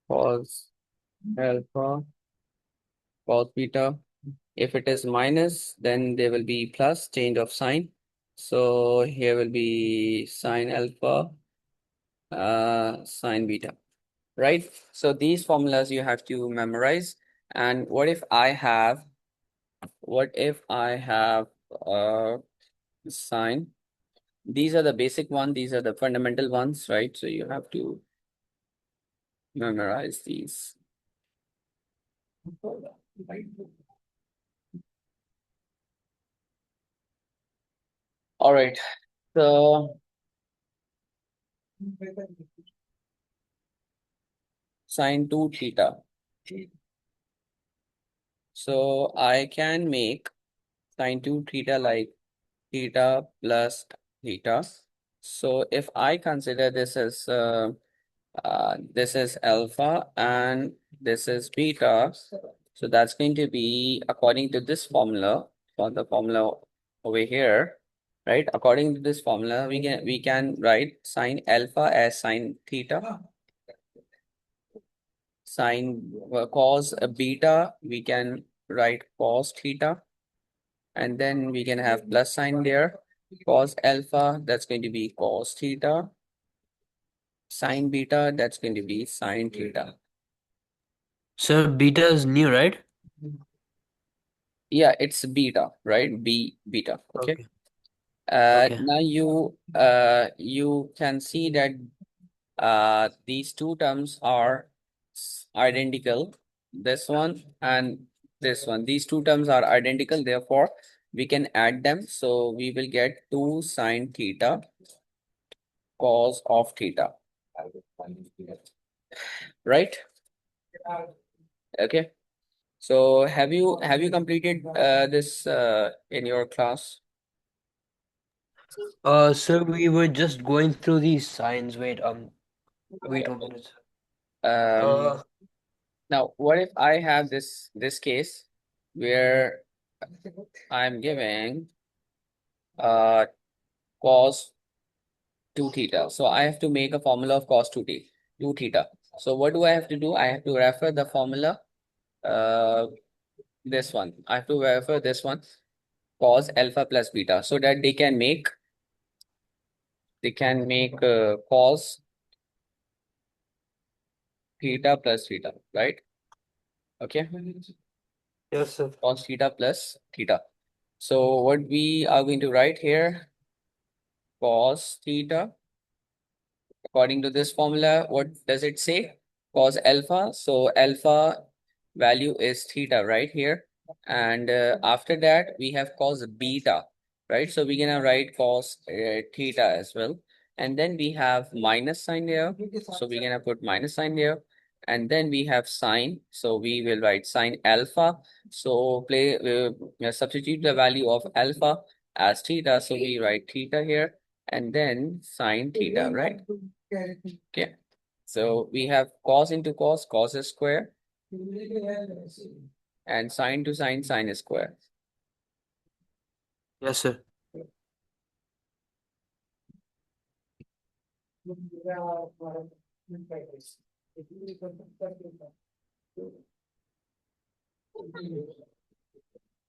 cos alpha, cos beta. If it is minus, then there will be plus change of sign. So here will be sine alpha, sine beta, right? So these formulas you have to memorize. And what if I have sine? These are the basic ones, these are the fundamental ones, right? So you have to memorize these. All right. So sine 2 theta. So I can make sine 2 theta like theta plus theta. So if I consider this is alpha and this is beta, so that's going to be according to this formula, for the formula over here, right? According to this formula, we can write sine alpha as sine theta, sine cos beta, we can write cos theta, and then we can have plus sign there. Cos alpha, that's going to be cos theta. Sine beta, that's going to be sine theta. Sir, beta is new, right? Yeah, it's beta, right? Beta. Okay. Okay. Okay. Now you can see that these two terms are identical. This one and this one. These two terms are identical. Therefore, we can add them. So we will get 2 sine theta cos of theta. Right? Okay. So have you completed this in your class? Sir, we were just going through these signs. Wait 1 minute. Um, Uh, Now, what if I have this case where I'm giving uh cos 2 theta. So I have to make a formula of cos 2 theta. So what do I have to do? I have to refer the formula uh this one. I have to refer this one cos alpha plus beta so that they can make cos theta plus theta, right? Okay. yes, sir. Cos theta plus theta. So what we are going to write here, cos theta. According to this formula, what does it say? Cos alpha. So alpha value is theta right here. And after that, we have cos beta, right? So we're gonna write cos theta as well. And then we have minus sign there. So we're gonna put minus sign there. And then we have sine. So we will write sine alpha. So substitute the value of alpha as theta. So we write theta here and then sine theta, right? Okay. So we have cos into cos, cos is square, and sine to sine, sine is square. Yes, sir.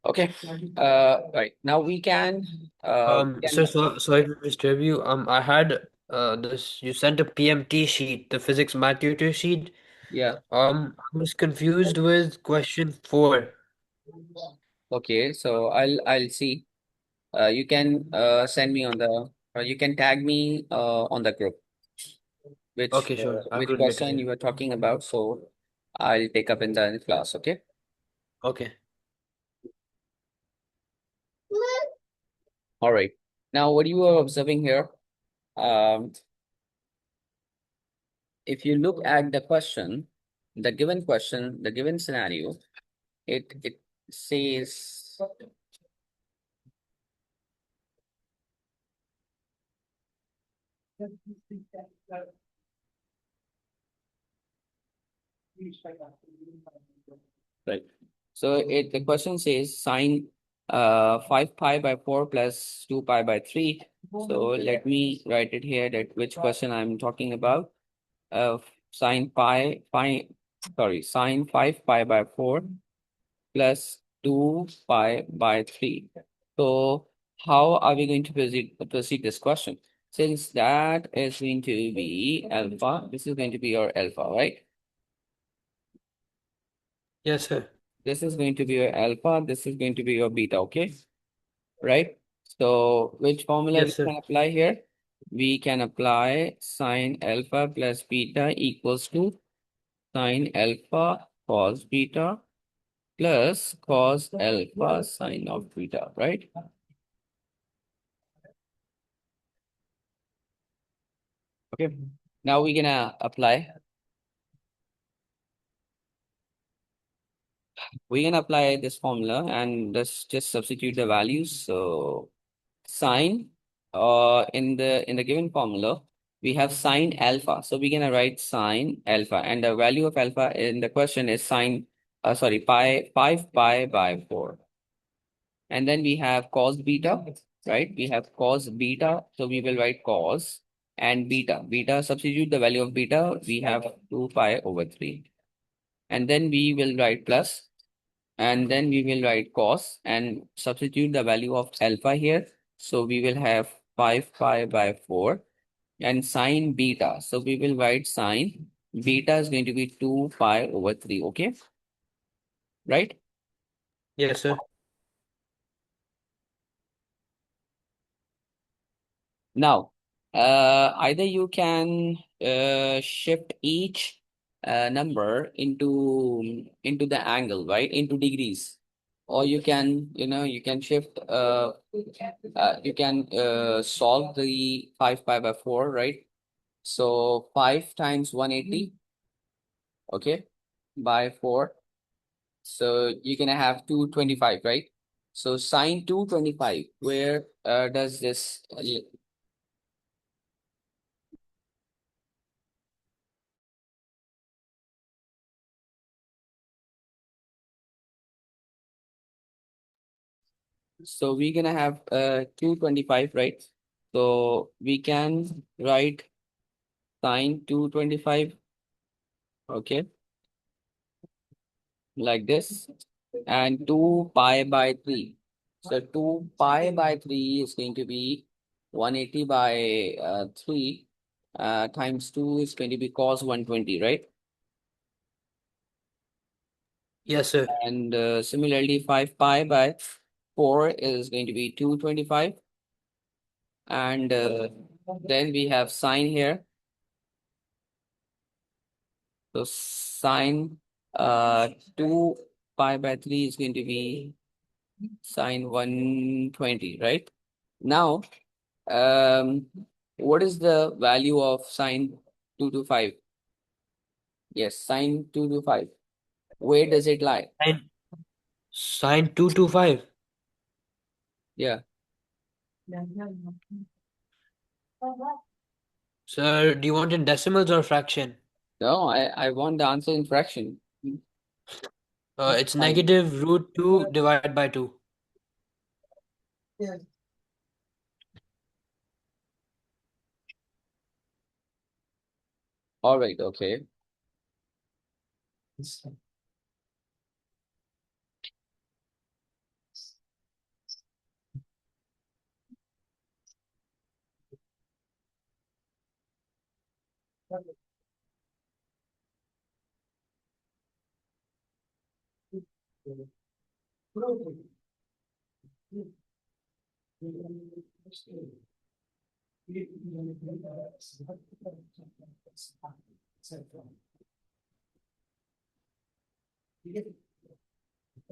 Okay. Right. Now we can Sir, sorry to disturb you. I had this. You sent a PMT sheet, the physics math tutor sheet. yeah. I was confused with question 4. Okay. So I'll see. You can send me on the you can tag me on the group Okay, sure. I which will later. question Yeah. you were talking about. So I'll take up in the class. Okay. Okay. All right. Now what you are observing here, um, if you look at the question, the given scenario, it says right. So the question says sine 5 pi by 4 plus 2 pi by 3. So let me write it here that which question I'm talking about. sine sine 5 pi by 4 plus 2 pi by 3. So how are we going to proceed this question? Since that is going to be alpha, this is going to be your alpha, right? Yes, sir. This is going to be your alpha, this is going to be your beta, okay? Right? So which formula we Yes, sir. can apply here? We can apply sine alpha plus beta equals to sine alpha cos beta plus cos alpha sine of beta, right? Okay. Now we're gonna apply. We're gonna apply this formula and let's just substitute the values. So sine, in the given formula, we have sine alpha. So we're gonna write sine alpha, and the value of alpha in the question is sine. Sorry, pi 5 pi by 4. And then we have cos beta, right? We have cos beta, so we will write cos and beta. Beta, substitute the value of beta, we have 2 pi over 3. And then we will write plus, and then we will write cos and substitute the value of alpha here. So we will have 5 pi by 4 and sine beta. So we will write sine beta is going to be 2 pi over 3. Okay, right? Yes, sir. Now, either you can shift each number into the angle, right? Into degrees, or you can, you can shift. You can solve the 5 pi by 4, right? So 5 times 180, okay, by 4. So you're gonna have 225, right? So sine 225, where does this So we're gonna have 225, right? So we can write sine 225, okay, like this, and 2 pi by 3. So 2 pi by 3 is going to be 180 by 3 times 2 is going to be cos 120, right? Yes, sir. And similarly, 5 pi by 4 is going to be 225. And then we have sine here. So sine 2 pi by 3 is going to be sine 120, right? Now, um, what is the value of sine 225? Yes, sine 225. Where does it lie? Sine 225. Yeah. Sir, do you want in decimals or fraction? No, I want the answer in fraction. It's Fine. negative root 2 divided by 2. All right, okay.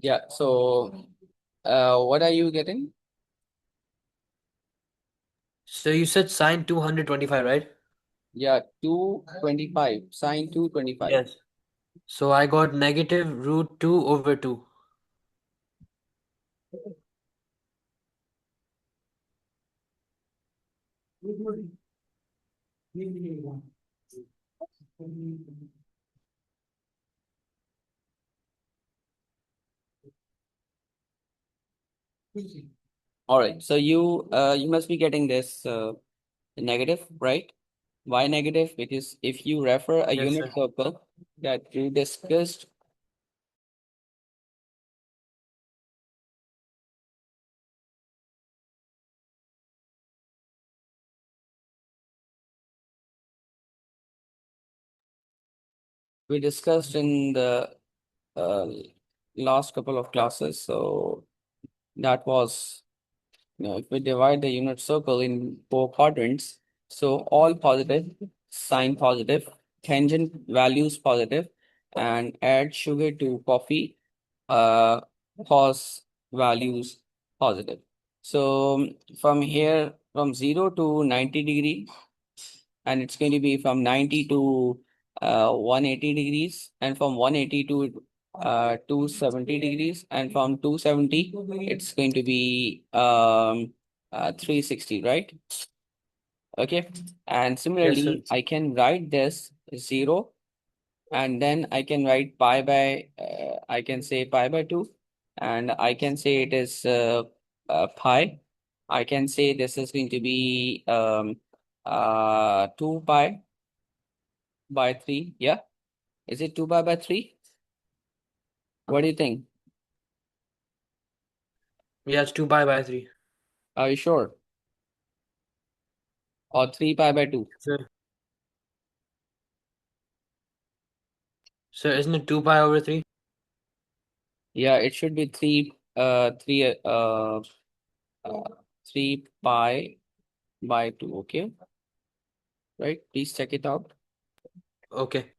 Yeah, so what are you getting? So you said sine 225, right? Yeah, 225, sine 225. Yes. So I got negative root 2 over 2. All right, so you must be getting this negative, right? Why negative? Because if you refer a Yes, unit sir. circle that we discussed, in the uh, last couple of classes. So that was, if we divide the unit circle in four quadrants, so all positive, sign positive, tangent values positive, and add sugar to coffee, uh, cos values positive. So from here, from 0 to 90 degree, and it's going to be from 90 to 180 degrees, and from 180 to 270 degrees, and from 270 it's going to be 360, right? Okay, and Yes, sir. similarly I can write this 0, and then I can write pi by I can say pi by 2, and I can say it is pi. I can say this is going to be 2 pi by 3. Yeah. Is it 2 pi by 3? What do you think? Yeah, it's 2 pi by 3. Are you sure? Or 3 pi by 2? Sir. Sir, isn't it 2 pi over 3? Yeah, it should be 3 pi by 2. Okay. Right. Please check it out. Okay.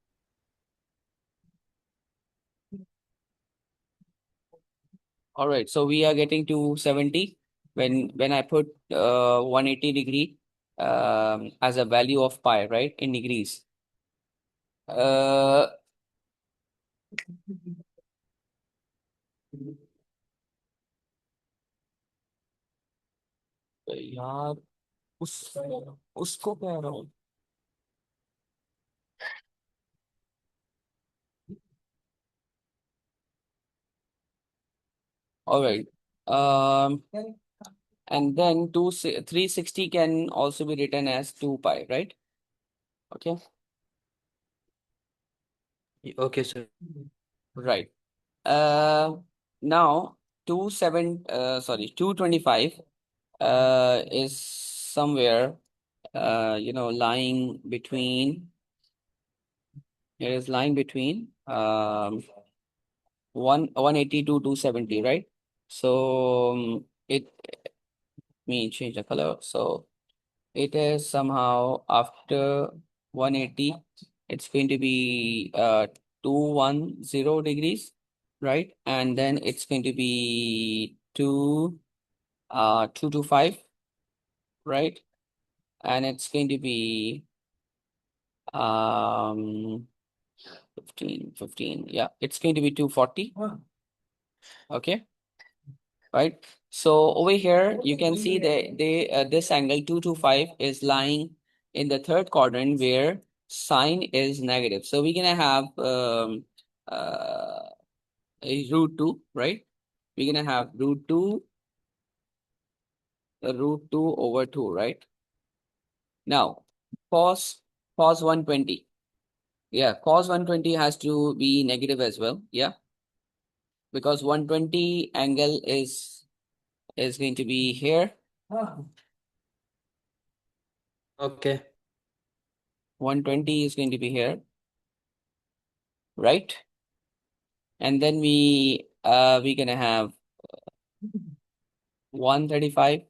All right. So we are getting to 70 when I put 180 degree as a value of pi, right? In degrees. Uh, यार उस उसको कह रहा हूँ. All right. Um, and then 360 can also be written as 2 pi, right? Okay. Okay, sir. Right. Uh, Now 225 is somewhere lying between, it is lying between 180 to 270, right? So it me change the color. So it is somehow after 180, it's going to be 210 degrees, right? And then it's going to be 225, right? And it's going to be 15. Yeah, it's going to be 240. Okay, right? So over here you can see that this angle 225 is lying in the third quadrant where sine is negative. So we're gonna have a root 2, right? We're gonna have root 2 over 2, right? Now cos cos 120. Yeah, cos 120 has to be negative as well. Yeah, because 120 angle is going to be here. Okay. 120 is going to be here, right? And then we gonna have 135.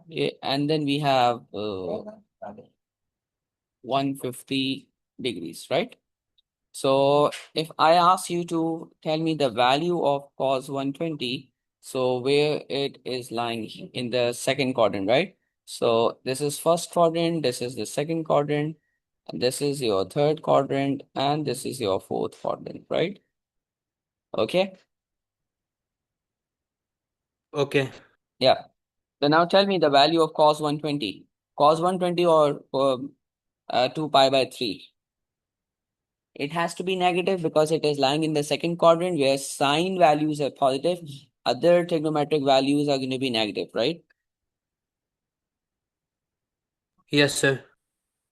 Yeah, and then we have 150 degrees, right? So if I ask you to tell me the value of cos 120, so where it is lying in the second quadrant, right? So this is first quadrant, this is the second quadrant, and this is your third quadrant, and this is your fourth quadrant, right? Okay. Okay. Yeah. So now tell me the value of cos 120. Cos 120 or 2 pi by 3. It has to be negative because it is lying in the second quadrant where sine values are positive. Other trigonometric values are going to be negative, right? Yes, sir.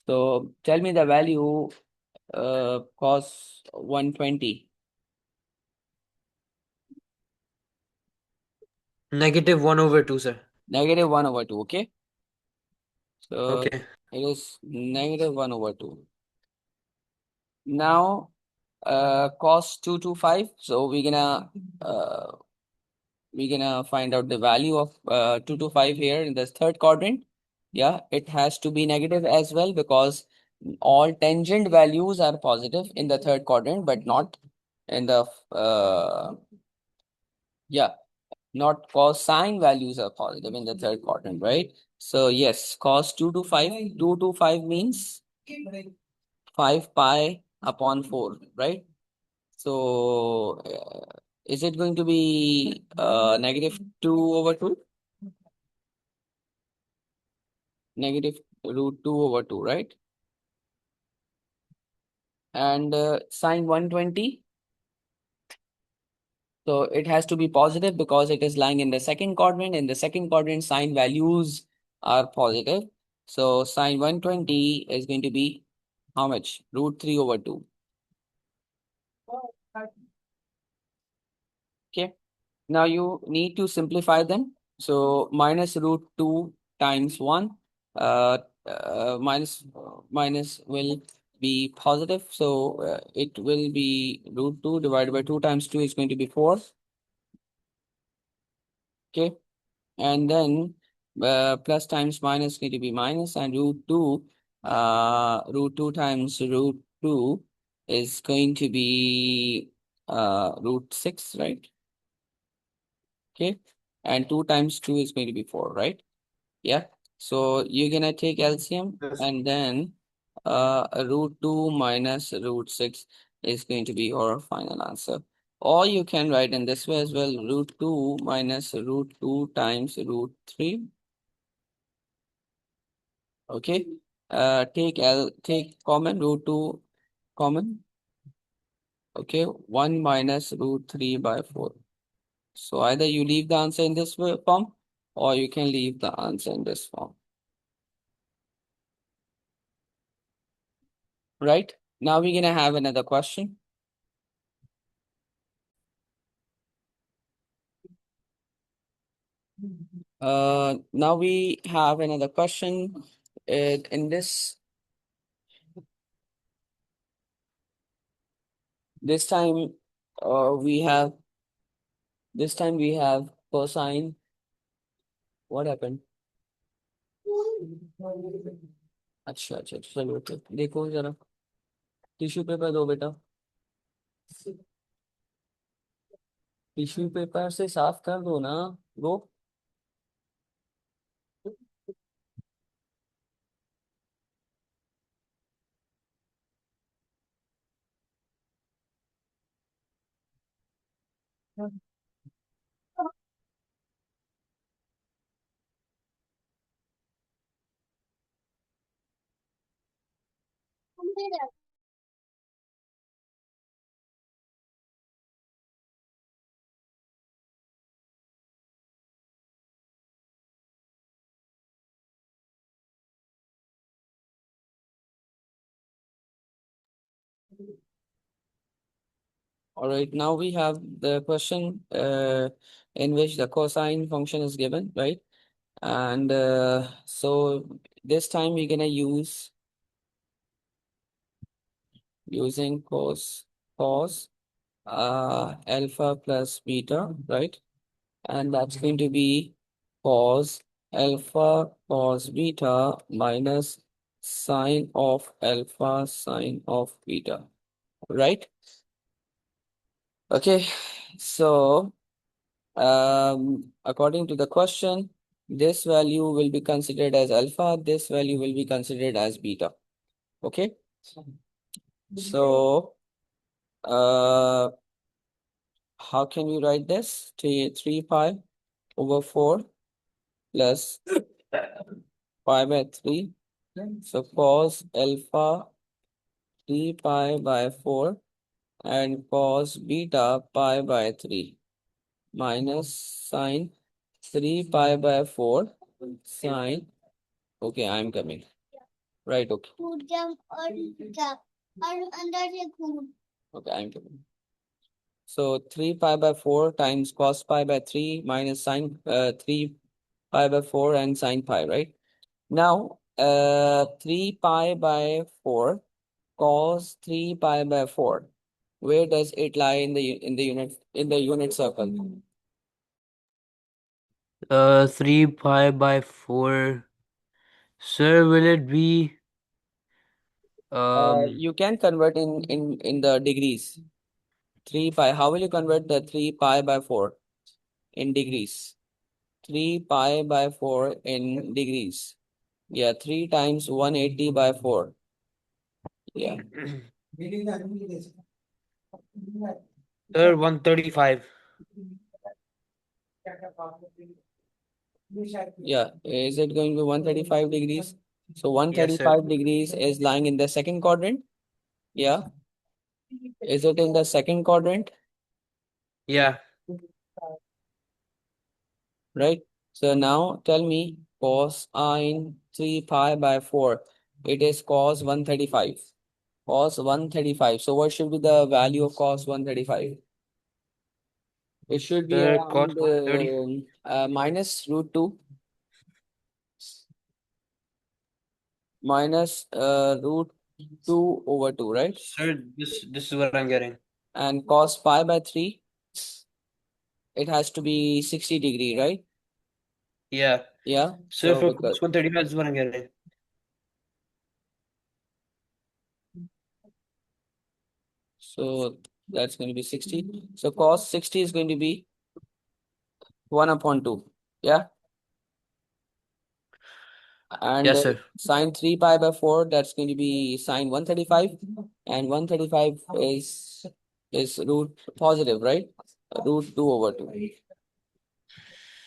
So tell me the value cos 120. Negative 1 over 2, sir. Negative 1 over 2, okay? So Okay. it is negative 1 over 2. Now cos 225. So we're gonna find out the value of 225 here in this third quadrant. Yeah, it has to be negative as well because all tangent values are positive in the third quadrant, but not in the yeah, not cosine values are positive in the third quadrant, right? So yes, cos 225, 225 means 5 pi upon 4, right? So is it going to be negative 2 over 2? Negative root 2 over 2, right? And sine 120. So it has to be positive because it is lying in the second quadrant. In the second quadrant, sine values are positive. So sine 120 is going to be how much? Root 3 over 2. Okay. Now you need to simplify them. So minus root 2 times 1 minus will be positive. So it will be root 2 divided by 2 times 2 is going to be 4. Okay. And then plus times minus is going to be minus, and root 2 times root 2 is going to be root 6, right? Okay. And 2 times 2 is going to be 4, right? Yeah. So you're gonna take LCM, Yes. and then root 2 minus root 6 is going to be your final answer. Or you can write in this way as well, root 2 minus root 2 times root 3. Okay. Take common root 2 common. Okay. 1 minus root 3 by 4. So either you leave the answer in this form, or you can leave the answer in this form. Right? Now we're gonna have another question. Now we have another question. In this time, we have cosine. What happened? अच्छा अच्छा चलो okay देखो जरा tissue paper दो बेटा tissue paper से साफ कर दो ना वो All right, now we have the question in which the cosine function is given, right? And so this time we're gonna using cos alpha plus beta, right? And that's going to be cos alpha cos beta minus sine of alpha sine of beta, right? Okay, so according to the question, this value will be considered as alpha, this value will be considered as beta. Okay, so uh, how can we write this? 3 pi over 4 plus pi by 3. So cos alpha 3 pi by 4 and cos beta pi by 3 minus sine 3 pi by 4 sine. Okay, I'm coming. Right, okay. Okay, I'm giving. So 3 pi by 4 times cos pi by 3 minus sine 3 pi by 4 and sine pi, right? Now 3 pi by 4 cos 3 pi by 4. Where does it lie in the unit circle? 3 pi by 4. Sir, will it be You can convert in the degrees. 3 pi. How will you convert the 3 pi by 4 in degrees? 3 pi by 4 in degrees. Yeah, 3 times 180 by 4. Yeah. Sir, 135? Yeah. Is it going to be 135 degrees? So Yes, sir. 135 degrees is lying in the second quadrant. Yeah. Is it in the second quadrant? Yeah. Right? So now tell me cosine 3 pi by 4. It is cos 135. Cos 135. So what should be the value of cos 135? It should be Sir, cos around 130. minus root 2 minus root 2 over 2, right? Sir, this is what I'm getting. And cos pi by 3, it has to be 60-degree, right? Yeah. Yeah. Sir, So for because cos 135, this is what I'm getting. so that's going to be 60. So cos 60 is going to be 1 upon 2. Yeah. And Yes, sir. sine 3 pi by 4, that's going to be sine 135. And 135 is root positive, right? Root 2 over 2.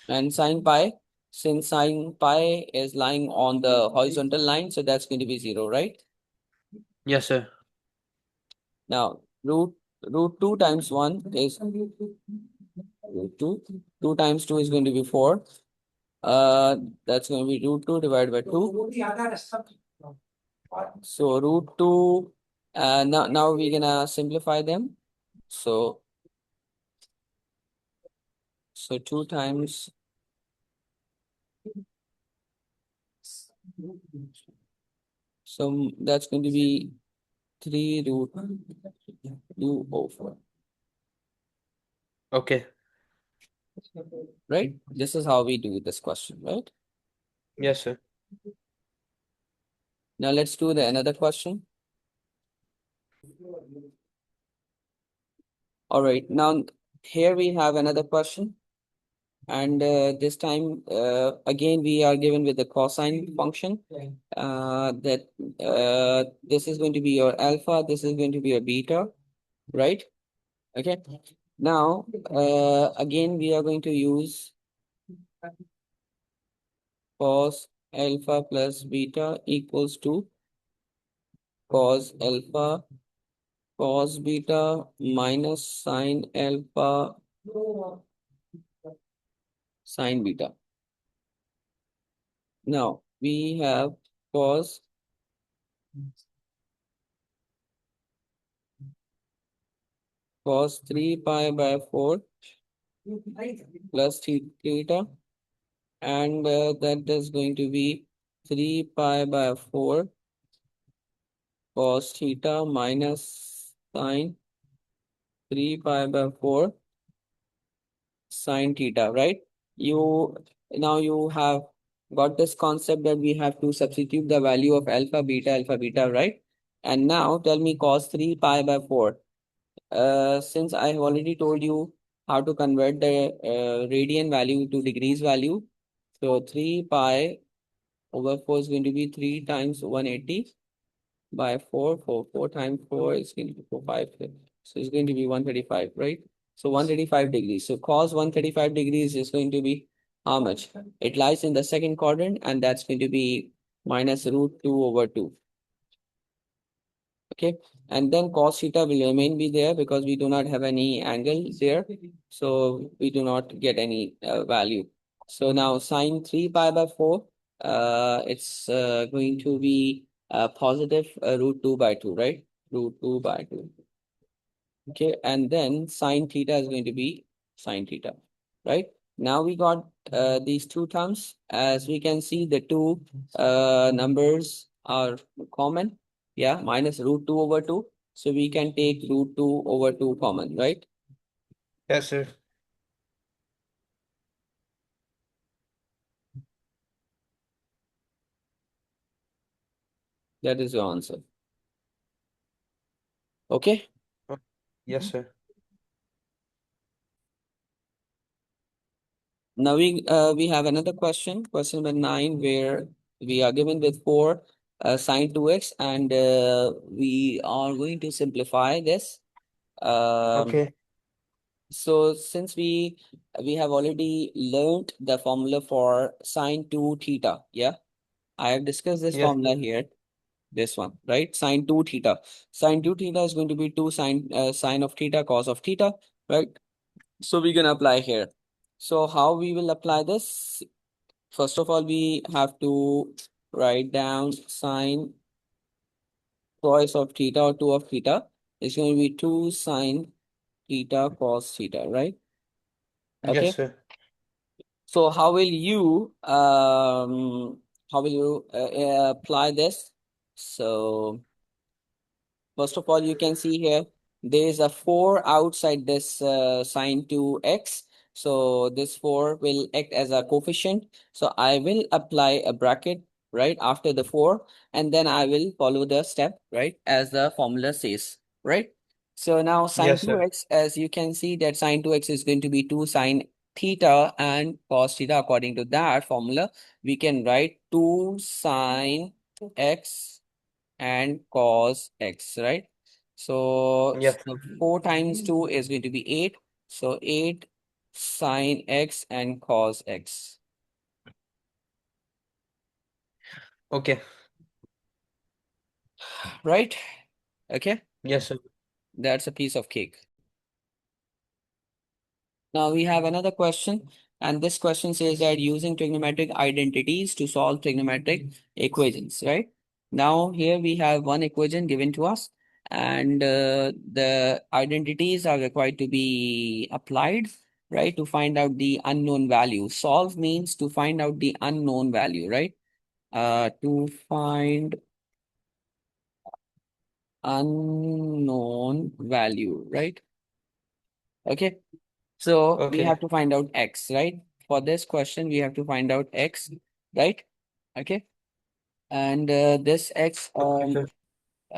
And sine pi, since sine pi is lying on the horizontal line, so that's going to be 0, right? Yes, sir. Now, root 2 times 1 is root 2. 2 times 2 is going to be 4. Uh, that's going to be root 2 divided by 2. So root 2, now we're gonna simplify them. So 2 times, so that's going to be 3 root 2 over, Okay. right? This is how we do this question, right? Yes, sir. Now let's do the another question. All right, now here we have another question. And this time, again, we are given with the cosine function. That this is going to be your alpha, this is going to be your beta, right? Okay. Now, again, we are going to use cos alpha plus beta equals to cos alpha cos beta minus sine alpha sine beta. Now, we have cos cos 3 pi by 4 plus theta, and that is going to be 3 pi by 4 cos theta minus sine 3 pi by 4 sine theta, right? You now you have got this concept that we have to substitute the value of alpha beta, right? And now tell me cos 3 pi by 4. Since I have already told you how to convert the radian value to degrees value, so 3 pi over 4 is going to be 3 times 180 by 4. 4 times 4 is going to be 4, 5. So it's going to be 135, right? So 135 degrees. So cos 135 degrees is going to be how much? It lies in the second quadrant, and that's going to be minus root 2 over 2. Okay. And then cos theta will remain be there because we do not have any angle there. So we do not get any value. So now sine 3 pi by 4, it's going to be positive root 2 by 2, right? Root 2 by 2. Okay, and then sine theta is going to be sine theta, right? Now we got these two terms. As we can see, the two numbers are common. Yeah, minus root 2 over 2. So we can take root 2 over 2 common, right? Yes, sir. That is your answer. Okay. Oh, yes, sir. Now we have another question, question number 9, where we are given with 4 sine 2x, and we are going to simplify this. Um, Okay. so since we have already learned the formula for sine 2 theta, yeah, I have discussed this Yes, formula sir. here, this one, right? Sine 2 theta. Sine 2 theta is going to be 2 sine of theta cos of theta, right? So we're gonna apply here. So how we will apply this? First of all, we have to write down sine twice of theta or 2 of theta. It's going to be 2 sine theta cos theta, right? Yes, Okay. sir. So how will you apply this? So first of all, you can see here, there is a 4 outside this sine 2x. So this 4 will act as a coefficient. So I will apply a bracket right after the 4, and then I will follow the step, right, as the formula says, right? So now sine Yes, sir. 2x, as you can see that sine 2x is going to be 2 sine theta and cos theta. According to that formula, we can write 2 sine x and cos x, right? So, Yes. so 4 times 2 is going to be 8. So 8 sine x and cos x, Okay. right? Okay, Yes, sir. that's a piece of cake. Now we have another question, and this question says that using trigonometric identities to solve trigonometric equations, right? Now here we have one equation given to us, and the identities are required to be applied, right, to find out the unknown value. Solve means to find out the unknown value, right? To find unknown value, right? Okay. So we Okay. have to find out x, right? For this question, we have to find out x, right? Okay. And this x, Okay, sir.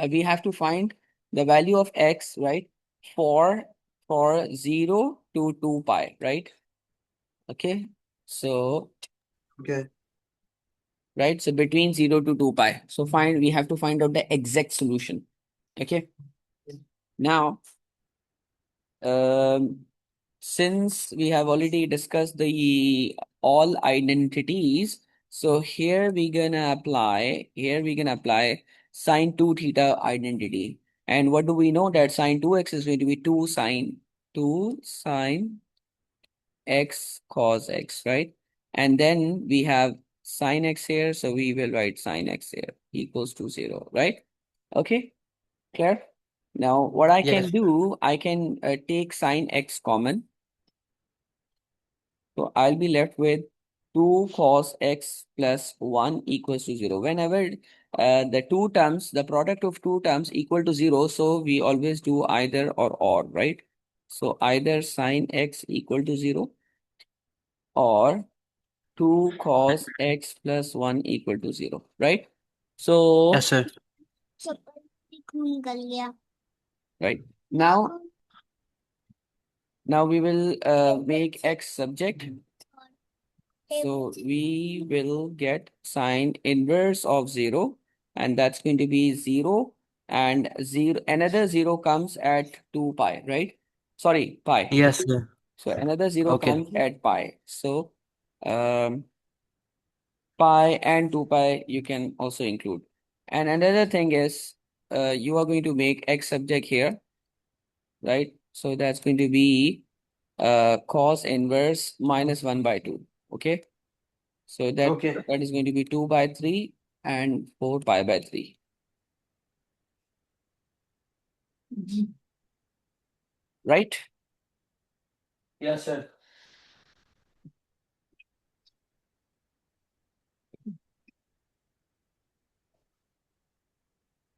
we have to find the value of x, right? For for 0 to 2 pi, right? Okay. So, Okay. right. So between 0 to 2 pi. So we have to find out the exact solution. Okay. Now, um, since we have already discussed the all identities, so here we're gonna apply sine 2 theta identity. And what do we know? That sine 2x is going to be 2 sine x cos x, right? And then we have sine x here, so we will write sine x here equals to 0, right? Okay, clear? Now what I can Yes. do, I can take sine x common. So I'll be left with 2 cos x plus 1 equals to 0. Whenever the two terms, the product of two terms equal to 0, so we always do either or, right? So either sine x equal to 0 or 2 cos x plus 1 equal to 0, right? Yes, So, sir. right. Now we will make x subject. So we will get sine inverse of 0, and that's going to be 0, and 0, another 0 comes at 2 pi, right? Sorry, pi. Yes, sir. So another 0 Okay. comes at pi. So um, pi and 2 pi you can also include. And another thing is you are going to make x subject here, right? So that's going to be cos inverse minus 1 by 2. Okay. So that Okay. that is going to be 2 by 3 and 4 pi by 3. right? Yes, sir.